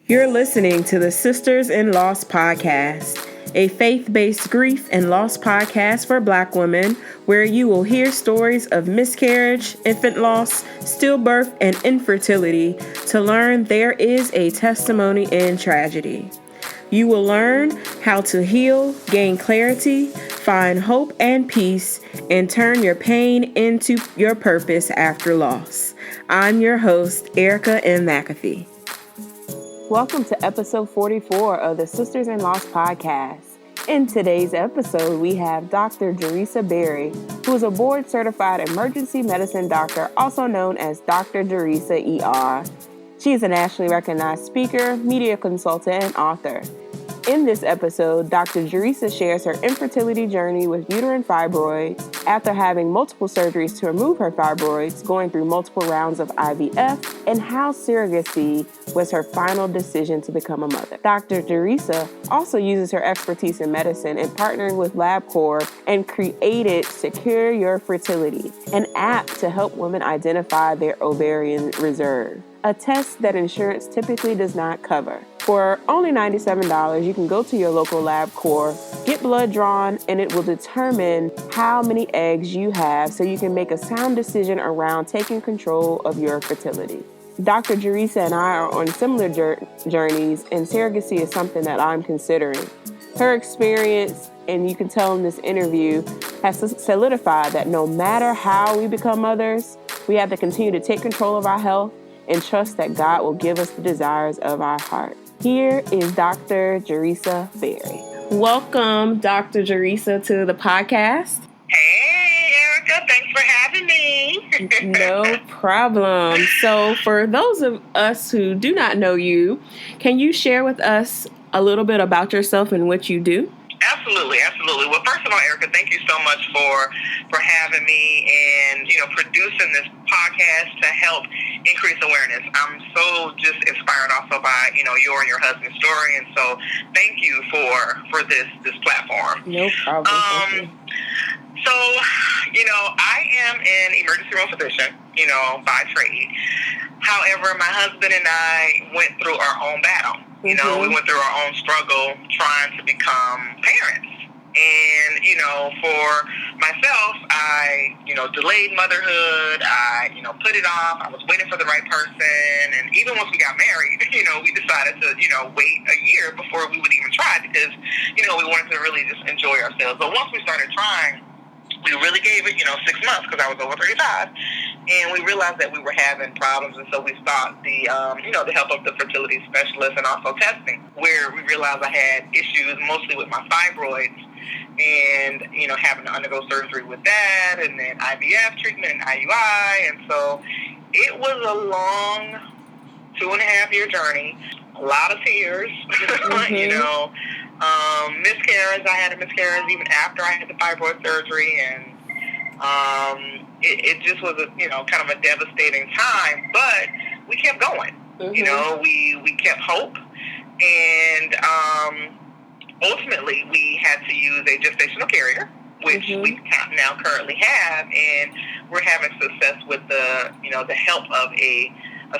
You're listening to the Sisters in Loss podcast, a faith-based grief and loss podcast for Black women, where you will hear stories of miscarriage, infant loss, stillbirth, and infertility to learn there is a testimony in tragedy. You will learn how to heal, gain clarity, find hope and peace, and turn your pain into your purpose after loss. I'm your host, Erica M. McAfee. Welcome to episode 44 of the Sisters in Loss podcast. In today's episode, we have Dr. Jerisa Berry, who is a board-certified emergency medicine doctor, also known as Dr. Jerisa ER. She is a nationally recognized speaker, media consultant, and author. In this episode, Dr. Jerisa shares her infertility journey with uterine fibroids after having multiple surgeries to remove her fibroids, going through multiple rounds of IVF, and how surrogacy was her final decision to become a mother. Dr. Jerisa also uses her expertise in medicine in partnering with Lab Corp and created Secure Your Fertility, an app to help women identify their ovarian reserve, a test that insurance typically does not cover. For only $97, you can go to your local Lab Corp, get blood drawn, and it will determine how many eggs you have so you can make a sound decision around taking control of your fertility. Dr. Jerisa and I are on similar journeys, and surrogacy is something that I'm considering. Her experience, and you can tell in this interview, has solidified that no matter how we become mothers, we have to continue to take control of our health and trust that God will give us the desires of our heart. Here is Dr. Jerisa Berry. Welcome, Dr. Jerisa, to the podcast. Hey, Erica. Thanks for having me. No problem. So for those of us who do not know you, can you share with us a little bit about yourself and what you do? Absolutely. Well, first of all, Erica, thank you so much for having me and, producing this podcast to help increase awareness. I'm so just inspired also by, your and your husband's story. And so thank you for this platform. No problem. So, I am an emergency room physician, by trade. However, my husband and I went through our own battle. We went through our own struggle trying to become parents. And, for myself, I, delayed motherhood. I, put it off. I was waiting for the right person. And even once we got married, we decided to, wait a year before we would even try because, we wanted to really just enjoy ourselves. But once we started trying, we really gave it, 6 months because I was over 35. And we realized that we were having problems. And so we sought the help of the fertility specialist and also testing, where we realized I had issues mostly with my fibroids and, having to undergo surgery with that and then IVF treatment and IUI. And so it was a long 2.5-year journey, a lot of tears, miscarriage. I had a miscarriage even after I had the fibroid surgery, and it just was a kind of a devastating time. But we kept going. We kept hope, and ultimately we had to use a gestational carrier, which we now currently have, and we're having success with the help of a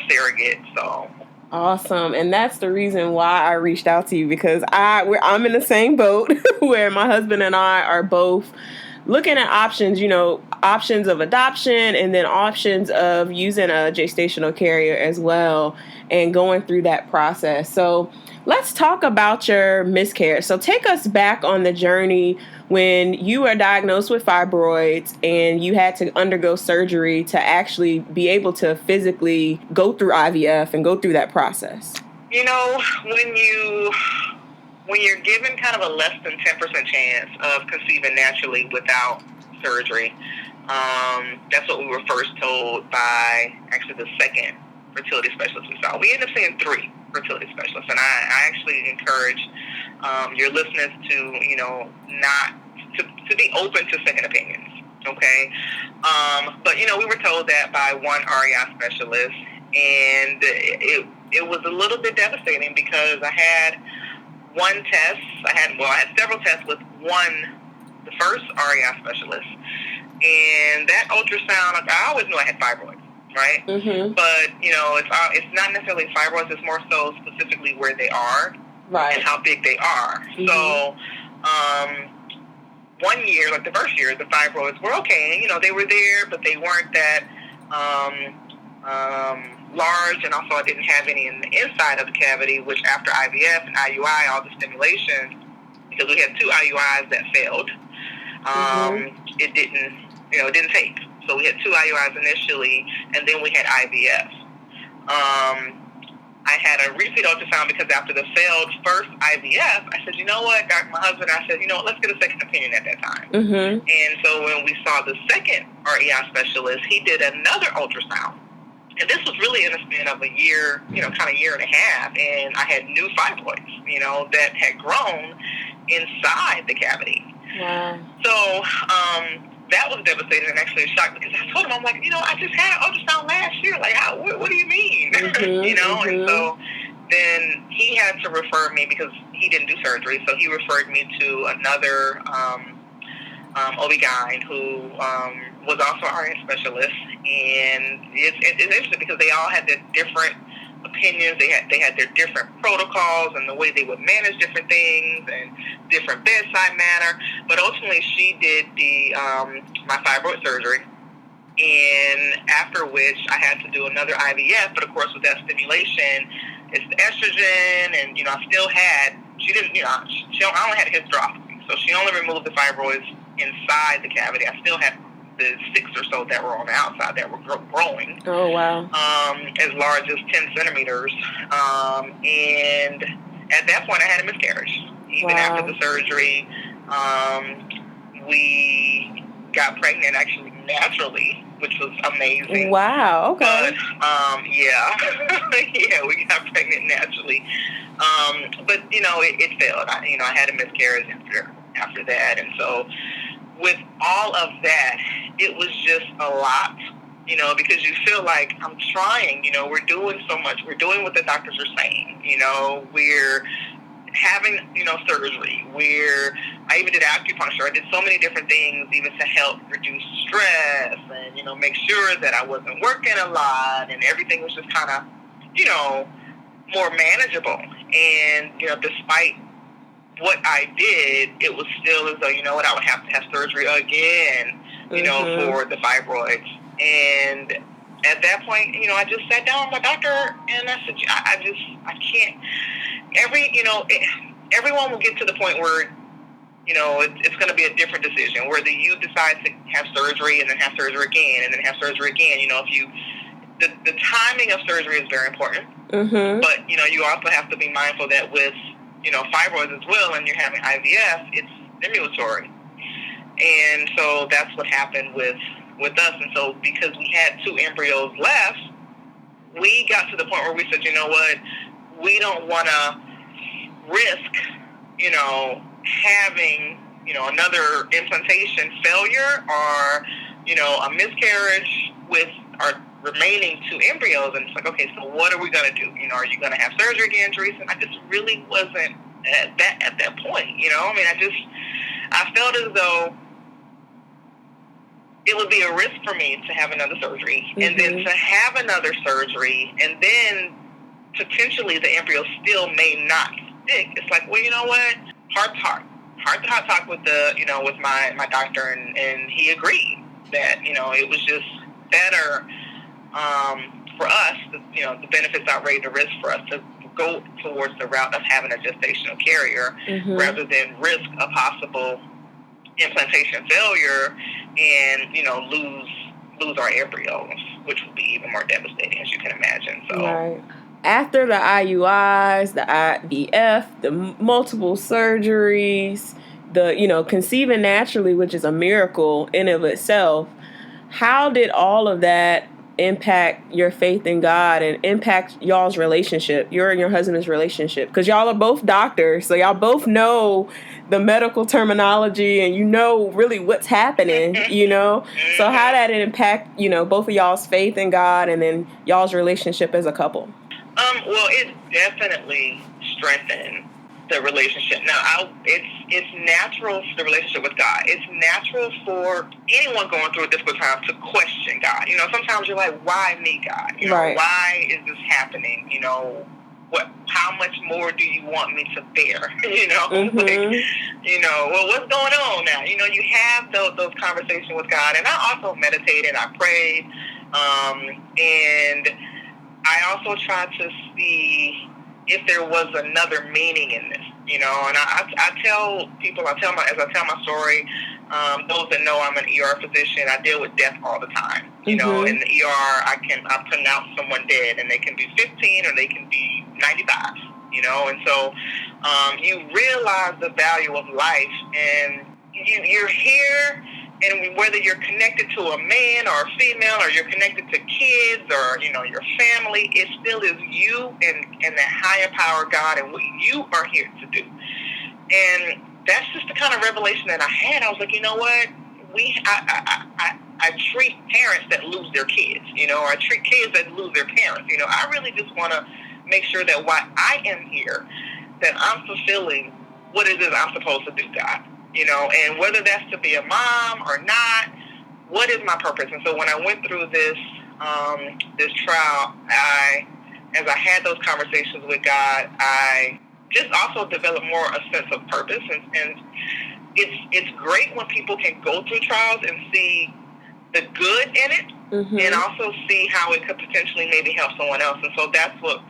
surrogate. So. Awesome. And that's the reason why I reached out to you, because I'm in the same boat where my husband and I are both looking at options, options of adoption and then options of using a gestational carrier as well and going through that process. So let's talk about your miscarriage. So take us back on the journey when you were diagnosed with fibroids and you had to undergo surgery to actually be able to physically go through IVF and go through that process. When you're given kind of a less than 10% chance of conceiving naturally without surgery, that's what we were first told by actually the second fertility specialist we saw. We ended up seeing 3 fertility specialists, and I actually encourage your listeners to not to be open to second opinions. Okay, but we were told that by one REI specialist, and it was a little bit devastating because I had one test. I had several tests with the first REI specialist, and that ultrasound. I always knew I had fibroids right? But, it's not necessarily fibroids. It's more so specifically where they are and how big they are. So, 1 year, like the first year, the fibroids were okay. They were there, but they weren't that large. And also I didn't have any in the inside of the cavity, which after IVF and IUI, all the stimulation, because we had 2 IUIs that failed, it didn't take. So we had 2 IUIs initially, and then we had IVF. I had a repeat ultrasound because after the failed first IVF, I said, you know what, my husband, I said, let's get a second opinion at that time. And so when we saw the second REI specialist, he did another ultrasound. And this was really in the span of a year, kind of year and a half, and I had new fibroids, that had grown inside the cavity. Wow. So, that was devastating and actually a shock because I told him, I'm like, I just had an ultrasound last year. Like, what do you mean? And so then he had to refer me because he didn't do surgery. So he referred me to another OB-GYN who was also an RN specialist. And it's interesting because they all had their different opinions. They had their different protocols and the way they would manage different things and different bedside manner. But ultimately, she did my fibroid surgery, and after which I had to do another IVF. But of course, with that stimulation, it's the estrogen, and I still had. She didn't. I only had a hysteroscopy, so she only removed the fibroids inside the cavity. I still had the 6 or so that were on the outside that were growing. Oh, wow. As large as 10 centimeters. And at that point, I had a miscarriage. Even after the surgery, we got pregnant actually naturally, which was amazing. Wow, okay. But, yeah, we got pregnant naturally. But, it failed. I had a miscarriage after that. And so with all of that, it was just a lot, because you feel like I'm trying, we're doing so much. We're doing what the doctors are saying, we're having, surgery. I even did acupuncture. I did so many different things even to help reduce stress and, make sure that I wasn't working a lot and everything was just kind of, more manageable. And, despite what I did, it was still as though, I would have to have surgery again, for the fibroids. And at that point, I just sat down with my doctor and I said, I can't. Everyone will get to the point where, it's going to be a different decision, whether you decide to have surgery and then have surgery again and then have surgery again. The timing of surgery is very important. But, you also have to be mindful that with, fibroids as well, and you're having IVF, it's stimulatory. And so that's what happened with us. And so because we had 2 embryos left, we got to the point where we said, you know what, we don't want to risk, having, another implantation failure or, a miscarriage with our remaining 2 embryos. And it's like, okay, so what are we going to do? Are you going to have surgery again, Jerisa? And I just really wasn't at that point, I felt as though it would be a risk for me to have another surgery and then to have another surgery and then potentially the embryo still may not stick. It's like, well, you know what? Heart to heart talk with with my doctor, and he agreed that, it was just better for us, the benefits outweigh the risk for us to go towards the route of having a gestational carrier rather than risk a possible implantation failure and, lose our embryos, which would be even more devastating, as you can imagine. So. Right. After the IUIs, the IVF, the multiple surgeries, the, conceiving naturally, which is a miracle in of itself, how did all of that impact your faith in God and impact y'all's relationship, your and your husband's relationship? Because y'all are both doctors, so y'all both know the medical terminology and really what's happening, So how did it impact, both of y'all's faith in God and then y'all's relationship as a couple? Well, it definitely strengthened the relationship. Now, it's natural for the relationship with God. It's natural for anyone going through a difficult time to question God. You know, sometimes you're like, why me, God? You know, right. Why is this happening? You know, how much more do you want me to bear? You know, like, you know, well, what's going on now? You know, you have those conversations with God. And I also meditated, I prayed, and I also tried to see if there was another meaning in this, you know. And I tell people, as I tell my story, those that know I'm an ER physician, I deal with death all the time. You know, in the ER, I pronounce someone dead, and they can be 15 or they can be 95. You know, and so you realize the value of life, and you're here. And whether you're connected to a man or a female, or you're connected to kids, or, you know, your family, it still is you and the higher power, God, and what you are here to do. And that's just the kind of revelation that I had. I was like, you know what? I treat parents that lose their kids, you know, or I treat kids that lose their parents. You know, I really just want to make sure that while I am here, that I'm fulfilling what it is I'm supposed to do, God. You know, and whether that's to be a mom or not, what is my purpose? And so when I went through this trial, as I had those conversations with God, I just also developed more a sense of purpose. And it's great when people can go through trials and see the good in it, and also see how it could potentially maybe help someone else. And so that's what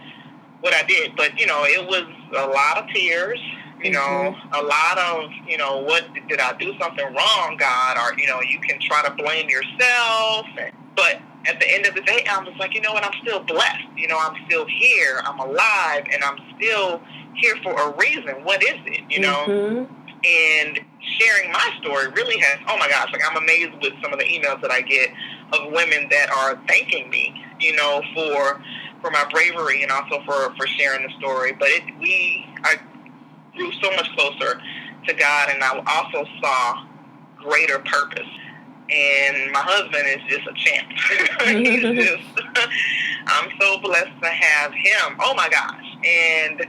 I did. But, you know, it was a lot of tears. You know, a lot of, you know, what did I do something wrong, God? Or, you know, you can try to blame yourself. But at the end of the day, I was like, you know what? I'm still blessed. You know, I'm still here. I'm alive, and I'm still here for a reason. What is it? You know? And sharing my story really has, oh my gosh, like I'm amazed with some of the emails that I get of women that are thanking me, you know, for my bravery, and also for sharing the story. But I grew so much closer to God, and I also saw greater purpose. And my husband is just a champ. He's just, I'm so blessed to have him. Oh my gosh. And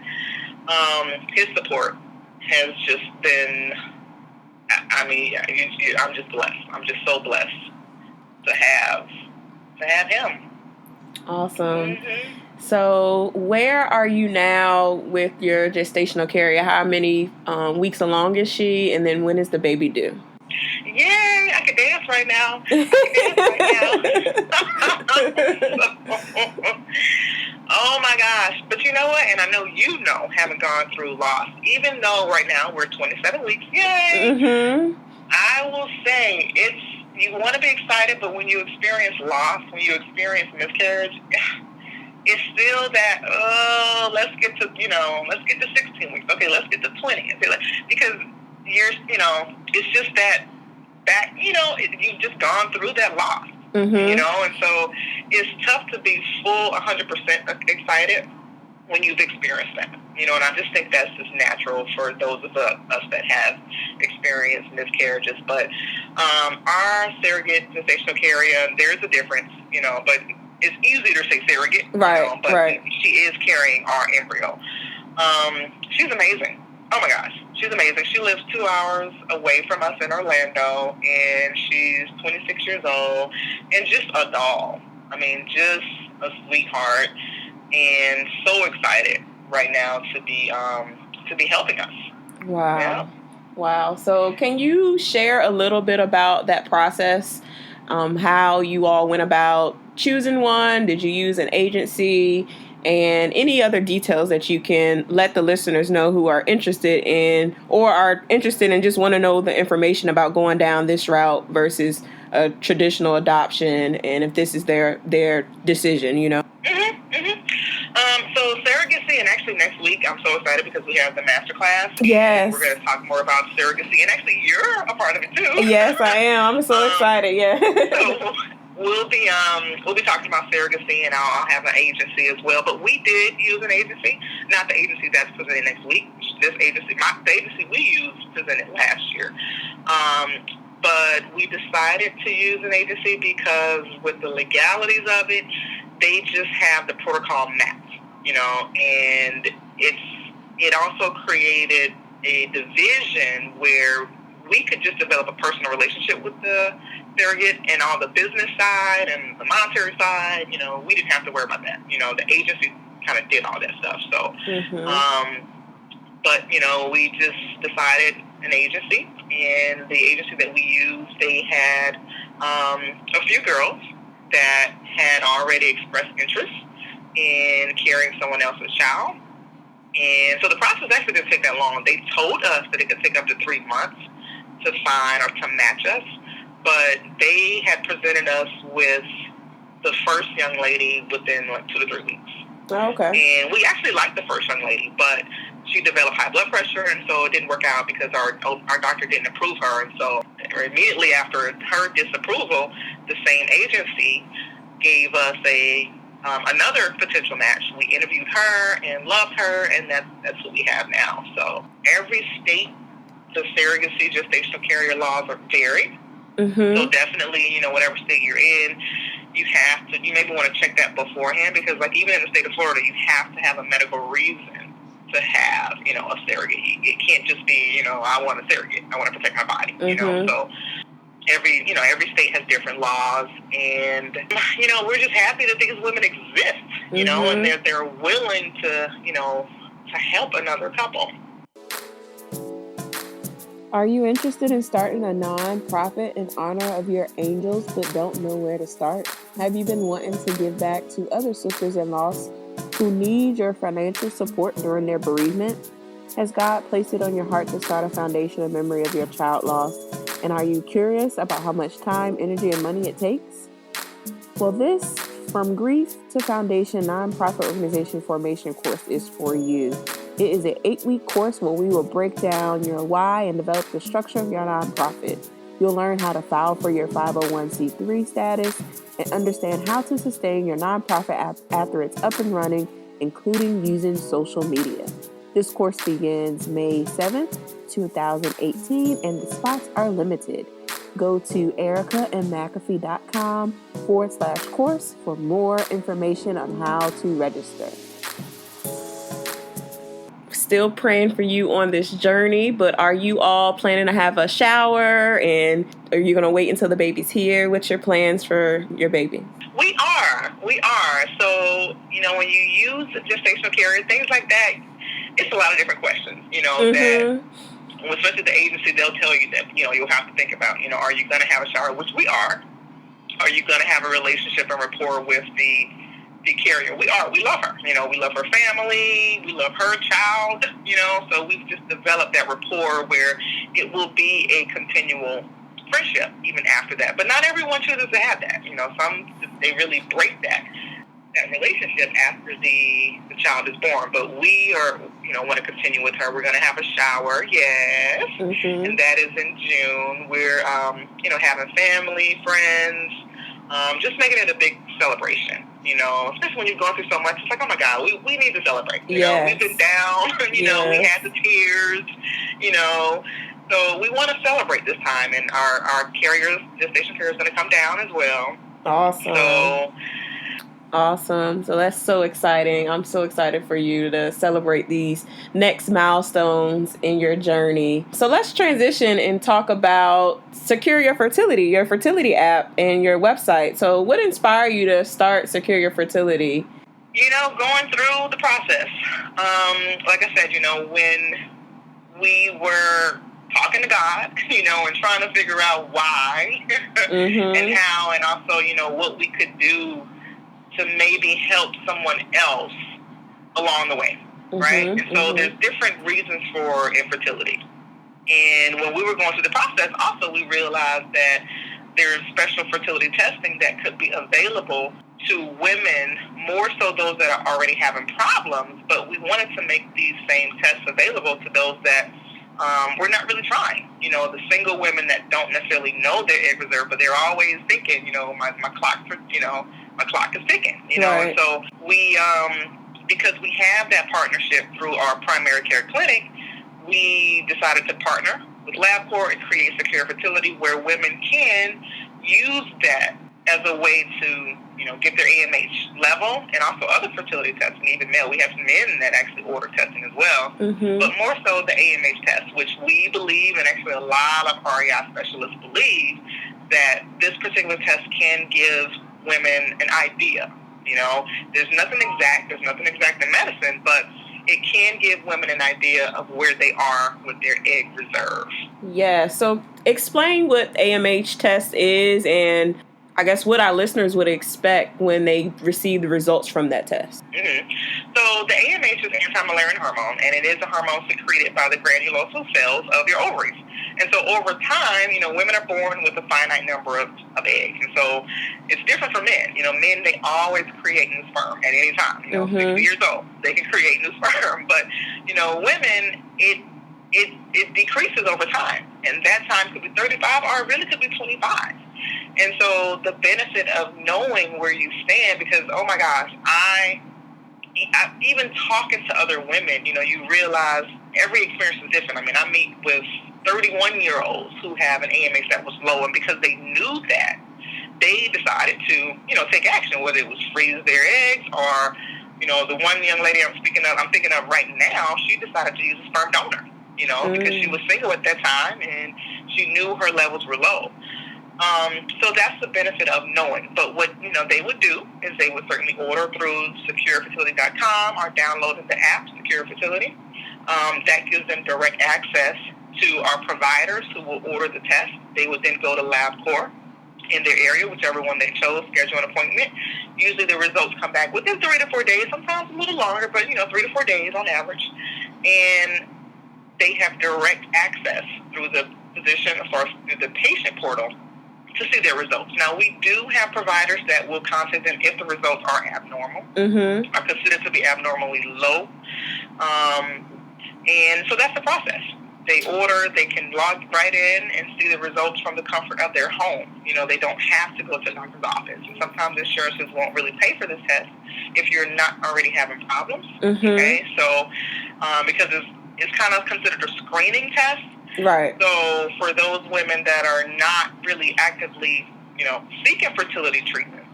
his support has just been, I mean, I'm just blessed. I'm just so blessed to have him. Awesome. So where are you now with your gestational carrier? How many weeks along is she? And then when is the baby due? Yay, I can dance right now. Oh my gosh. But you know what? And I know you know, having gone through loss, even though right now we're 27 weeks, yay! I will say you want to be excited, but when you experience loss, when you experience miscarriage, it's still that, let's get to 16 weeks. Okay, let's get to 20. Because it's just that, you've just gone through that loss, you know, and so it's tough to be full 100% excited when you've experienced that, you know, and I just think that's just natural for those of us that have experienced miscarriages. But our surrogate gestational carrier, there's a difference, you know, but it's easier to say surrogate, right? You know, but she is carrying our embryo. She's amazing. Oh my gosh, she's amazing. She lives 2 hours away from us in Orlando, and she's 26 years old, and just a doll. I mean, just a sweetheart, and so excited right now to be helping us. Wow. Yeah. Wow. So can you share a little bit about that process, how you all went about choosing one? Did you use an agency? And any other details that you can let the listeners know who are interested in, or are interested and just want to know the information about going down this route versus a traditional adoption, and if this is their decision, you know? So surrogacy, and actually next week I'm so excited because we have the masterclass. Yes. We're going to talk more about surrogacy, and actually you're a part of it too. Yes, I am. I'm so excited. Yeah. So we'll be talking about surrogacy, and I'll have an agency as well. But we did use an agency, not the agency that's presented next week. This agency, the agency we used presented last year. But we decided to use an agency because with the legalities of it, they just have the protocol mapped, you know, and it also created a division where we could just develop a personal relationship with the surrogate, and all the business side and the monetary side, we didn't have to worry about that. The agency kind of did all that stuff. So, but, we just decided an agency, and the agency that we used, they had a few girls that had already expressed interest in carrying someone else's child. And so the process actually didn't take that long. They told us that it could take up to 3 months to find or to match us, but they had presented us with the first young lady within like 2 to 3 weeks. Oh, okay. And we actually liked the first young lady, but she developed high blood pressure, and so it didn't work out because our doctor didn't approve her. And so immediately after her disapproval, the same agency gave us another potential match. We interviewed her and loved her, and that's what we have now. So every state, the surrogacy gestational carrier laws are varied. So definitely, whatever state you're in, you maybe want to check that beforehand, because like even in the state of Florida, you have to have a medical reason to have, a surrogate. It can't just be, I want a surrogate. I want to protect my body, So every state has different laws, and, we're just happy that these women exist, and they're willing to, to help another couple. Are you interested in starting a non-profit in honor of your angels but don't know where to start? Have you been wanting to give back to other sisters-in-laws who need your financial support during their bereavement? Has God placed it on your heart to start a foundation in memory of your child loss? And are you curious about how much time, energy, and money it takes? Well, this From Grief to Foundation Nonprofit Organization Formation course is for you. It is an 8-week course where we will break down your why and develop the structure of your nonprofit. You'll learn how to file for your 501c3 status and understand how to sustain your nonprofit after it's up and running, including using social media. This course begins May 7th, 2018, and the spots are limited. Go to ericaandmcafee.com/course for more information on how to register. Still praying for you on this journey, but are you all planning to have a shower, and are you going to wait until the baby's here? What's your plans for your baby? We are. So, when you use gestational carrier, things like that, it's a lot of different questions, that, especially the agency, they'll tell you that, you'll have to think about, are you going to have a shower, which we are. Are you going to have a relationship and rapport with the carrier? We are. We love her. We love her family. We love her child, so we've just developed that rapport where it will be a continual friendship even after that. But not everyone chooses to have that. Some, they really break that relationship after the child is born. But we are, want to continue with her. We're going to have a shower, yes, and that is in June. We're, having family, friends, just making it a big celebration. Especially when you're going through so much, it's like, oh my God, we need to celebrate. We've been down, we had the tears, so we want to celebrate this time, and our gestation carrier is going to come down as well. Awesome. So that's so exciting. I'm so excited for you to celebrate these next milestones in your journey. So let's transition and talk about Secure Your Fertility, your fertility app and your website. So what inspired you to start Secure Your Fertility? Going through the process. Like I said, when we were talking to God, and trying to figure out why and how, and also, what we could do to maybe help someone else along the way, right? And so there's different reasons for infertility. And when we were going through the process, also we realized that there's special fertility testing that could be available to women, more so those that are already having problems, but we wanted to make these same tests available to those that we're not really trying. The single women that don't necessarily know their egg reserve, but they're always thinking, my clock is ticking, Right. And so we, because we have that partnership through our primary care clinic, we decided to partner with Lab Corp and create Secure Fertility, where women can use that as a way to, get their AMH level and also other fertility testing, even male. We have some men that actually order testing as well. but more so the AMH test, which we believe, and actually a lot of REI specialists believe, that this particular test can give women an idea. There's nothing exact in medicine, but it can give women an idea of where they are with their egg reserve. Yeah, so explain what AMH test is, and I guess what our listeners would expect when they receive the results from that test. So the AMH is anti-Müllerian hormone, and it is a hormone secreted by the granulosal cells of your ovaries. And so over time, women are born with a finite number of eggs. And so it's different for men. Men, they always create new sperm at any time. 60 years old, they can create new sperm. But, women, it decreases over time. And that time could be 35 or it really could be 25. And so the benefit of knowing where you stand, because, oh my gosh, I even talking to other women, you realize every experience is different. I mean, I meet with 31-year-olds who have an AMH that was low, and because they knew that, they decided to, take action, whether it was freeze their eggs or, the one young lady I'm thinking of right now, she decided to use a sperm donor, because she was single at that time and she knew her levels were low. So that's the benefit of knowing. But what they would do is they would certainly order through securefertility.com or download the app, Secure Fertility. That gives them direct access to our providers who will order the test. They would then go to Lab Corp in their area, whichever one they chose, schedule an appointment. Usually the results come back within 3 to 4 days, sometimes a little longer, but 3 to 4 days on average. And they have direct access through the physician or through the patient portal to see their results. Now, we do have providers that will contact them if the results are abnormal, are considered to be abnormally low. And so that's the process. They order, they can log right in and see the results from the comfort of their home. They don't have to go to a doctor's office. And sometimes insurances won't really pay for this test if you're not already having problems. Okay, so because it's kind of considered a screening test. Right. So for those women that are not really actively, seeking fertility treatment,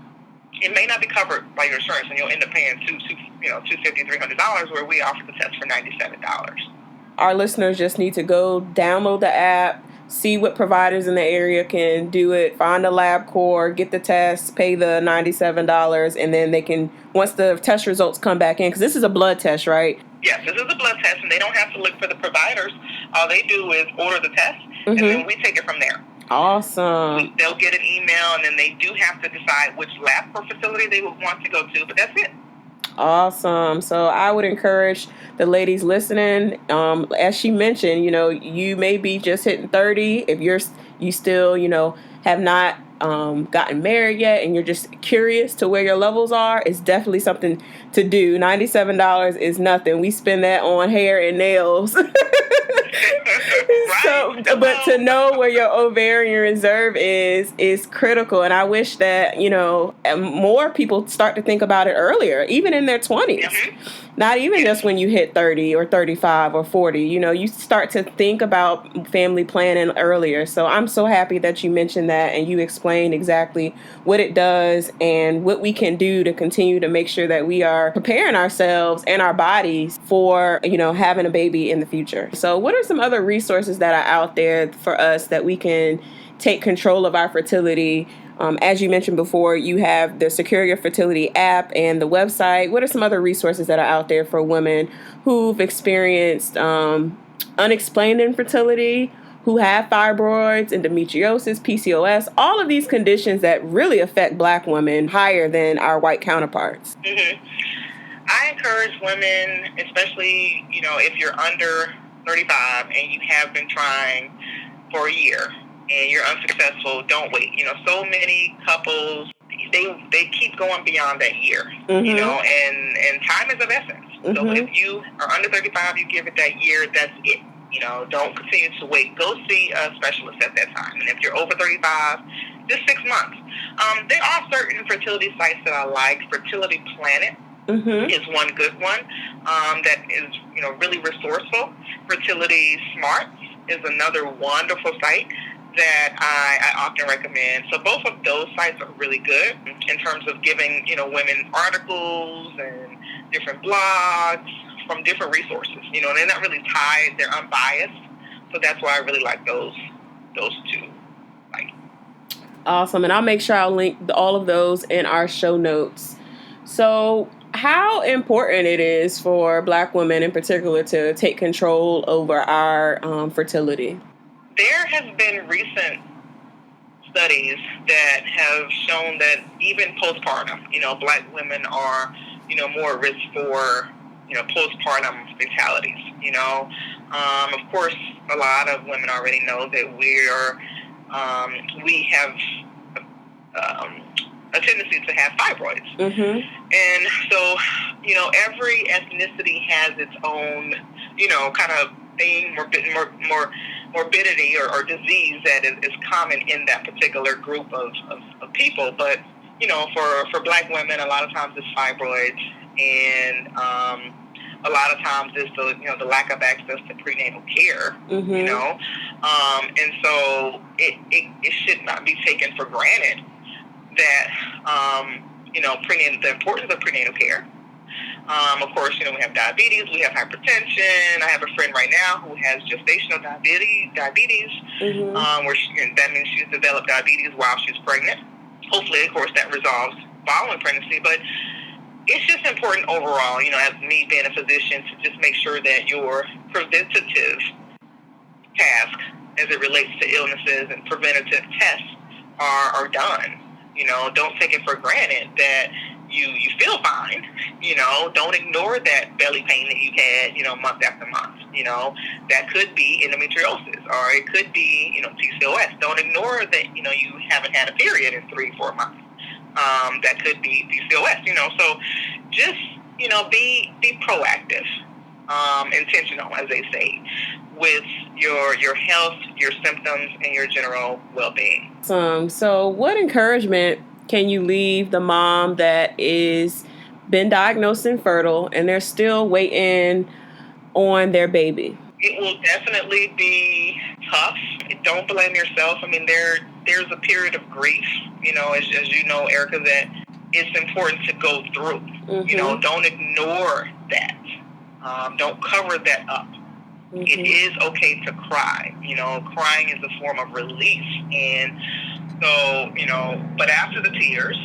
it may not be covered by your insurance, and you'll end up paying $250, $300, where we offer the test for $97. Our listeners just need to go download the app, see what providers in the area can do it, find a Lab Corp, get the test, pay the $97, and then they can, once the test results come back in, because this is a blood test, right? Yes, this is a blood test, and they don't have to look for the providers. All they do is order the test, and then we take it from there. Awesome. They'll get an email, and then they do have to decide which Lab Corp facility they would want to go to, but that's it. Awesome. So I would encourage the ladies listening, as she mentioned, you may be just hitting 30. If you still, have not gotten married yet and you're just curious to where your levels are, it's definitely something to do. $97 is nothing. We spend that on hair and nails. So, but to know where your ovarian reserve is critical. And I wish that, more people start to think about it earlier, even in their 20s. Not even just when you hit 30 or 35 or 40. You start to think about family planning earlier. So I'm so happy that you mentioned that and you explained exactly what it does and what we can do to continue to make sure that we are preparing ourselves and our bodies for, having a baby in the future. So what are some other resources that are out there for us that we can take control of our fertility? As you mentioned before, you have the Secure Your Fertility app and the website. What are some other resources that are out there for women who've experienced unexplained infertility, who have fibroids, endometriosis, PCOS, all of these conditions that really affect Black women higher than our white counterparts? I encourage women, especially, if you're under 35 and you have been trying for a year, and you're unsuccessful, don't wait. So many couples, they keep going beyond that year, and time is of essence. So if you are under 35, you give it that year, that's it. Don't continue to wait. Go see a specialist at that time. And if you're over 35, just 6 months. There are certain fertility sites that I like. Fertility Planet is one good one that is, really resourceful. Fertility Smart is another wonderful site that I often recommend. So both of those sites are really good in terms of giving, women articles and different blogs from different resources. You know, they're not really tied; they're unbiased. So that's why I really like those two. Awesome, and I'll make sure I'll link all of those in our show notes. So, how important it is for Black women in particular to take control over our fertility? There has been recent studies that have shown that even postpartum, you know, Black women are, you know, more at risk for, you know, postpartum fatalities. You know, of course, a lot of women already know that we have a tendency to have fibroids. And so, you know, every ethnicity has its own, you know, kind of thing, morbidity or disease that is common in that particular group of people. But, you know, for Black women, a lot of times it's fibroids, and a lot of times it's the lack of access to prenatal care, you know. And so it should not be taken for granted that, you know, the importance of prenatal care. Of course, you know, we have diabetes, we have hypertension. I have a friend right now who has gestational diabetes, where that means she's developed diabetes while she's pregnant. Hopefully, of course, that resolves following pregnancy, but it's just important overall, you know, as me being a physician, to just make sure that your preventative task as it relates to illnesses and preventative tests are done. You know, don't take it for granted that you feel fine. You know, don't ignore that belly pain that you've had, you know, month after month. You know, that could be endometriosis, or it could be, you know, PCOS. Don't ignore that, you know, you haven't had a period in 3-4 months. That could be PCOS, you know. So just, you know, be proactive, intentional, as they say, with your health, your symptoms, and your general well-being. So what encouragement can you leave the mom that is been diagnosed infertile and they're still waiting on their baby? It will definitely be tough. Don't blame yourself. I mean, there's a period of grief, you know, as you know, Erica, that it's important to go through. You know, don't ignore that. Don't cover that up. It is okay to cry. You know, crying is a form of release. And so, you know, but after the tears,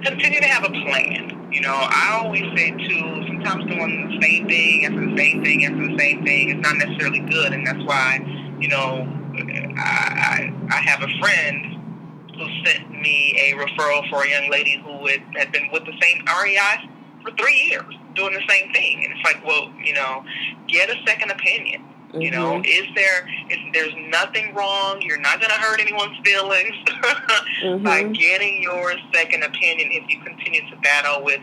continue to have a plan. You know, I always say, too, sometimes doing the same thing after the same thing after the same thing is not necessarily good. And that's why, you know, I have a friend who sent me a referral for a young lady who had been with the same REI for 3 years, doing the same thing. And it's like, well, you know, get a second opinion. You know, there's nothing wrong. You're not going to hurt anyone's feelings by getting your second opinion if you continue to battle with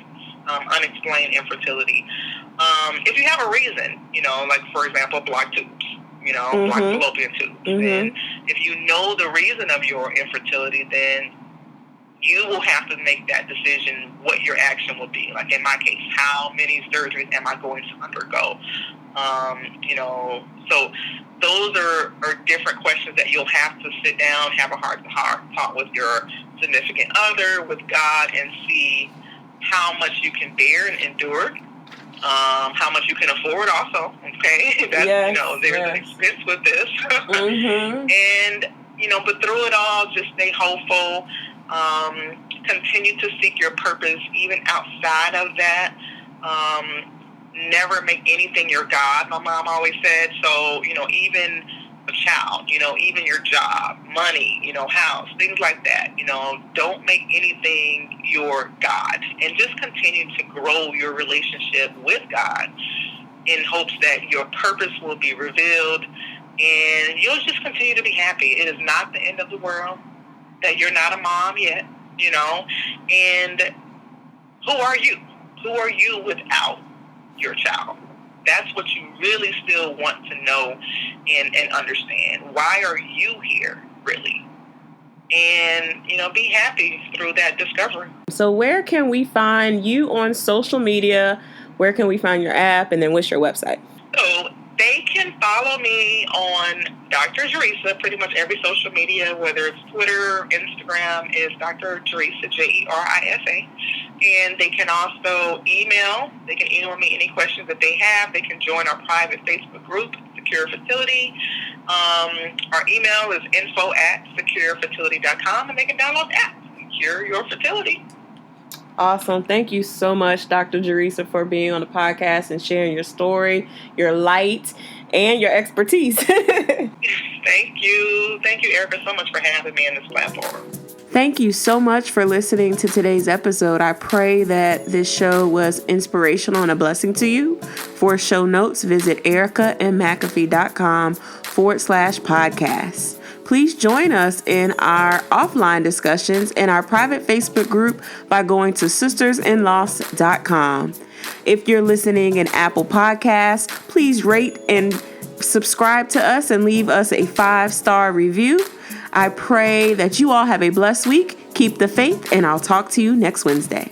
unexplained infertility. If you have a reason, you know, like, for example, blocked tubes, you know, blocked fallopian tubes. And if you know the reason of your infertility, then you will have to make that decision what your action will be. Like in my case, how many surgeries am I going to undergo? You know, so those are different questions that you'll have to sit down, have a heart-to-heart talk with your significant other, with God, and see how much you can bear and endure, how much you can afford also, okay? That's, you know, there's an expense with this. And, you know, but through it all, just stay hopeful. Continue to seek your purpose even outside of that. Never make anything your God, my mom always said. So, you know, even a child, you know, even your job, money, you know, house, things like that, you know, don't make anything your God. And just continue to grow your relationship with God in hopes that your purpose will be revealed and you'll just continue to be happy. It is not the end of the world that you're not a mom yet, you know, and who are you? Who are you without your child? That's what you really still want to know and understand. Why are you here, really? And, you know, be happy through that discovery. So where can we find you on social media? Where can we find your app? And then what's your website? So They can follow me on Dr. Jerisa, pretty much every social media, whether it's Twitter, Instagram, is Dr. Jerisa, Jerisa. And they can also email. They can email me any questions that they have. They can join our private Facebook group, Secure Fertility. Our email is info@securefertility.com, and they can download the app, Secure Your Fertility. Awesome. Thank you so much, Dr. Jerisa, for being on the podcast and sharing your story, your light, and your expertise. Thank you. Thank you, Erica, so much for having me on this platform. Thank you so much for listening to today's episode. I pray that this show was inspirational and a blessing to you. For show notes, visit ericamcafee.com/podcast. Please join us in our offline discussions in our private Facebook group by going to sistersinloss.com. If you're listening in Apple Podcasts, please rate and subscribe to us and leave us a 5-star review. I pray that you all have a blessed week. Keep the faith, and I'll talk to you next Wednesday.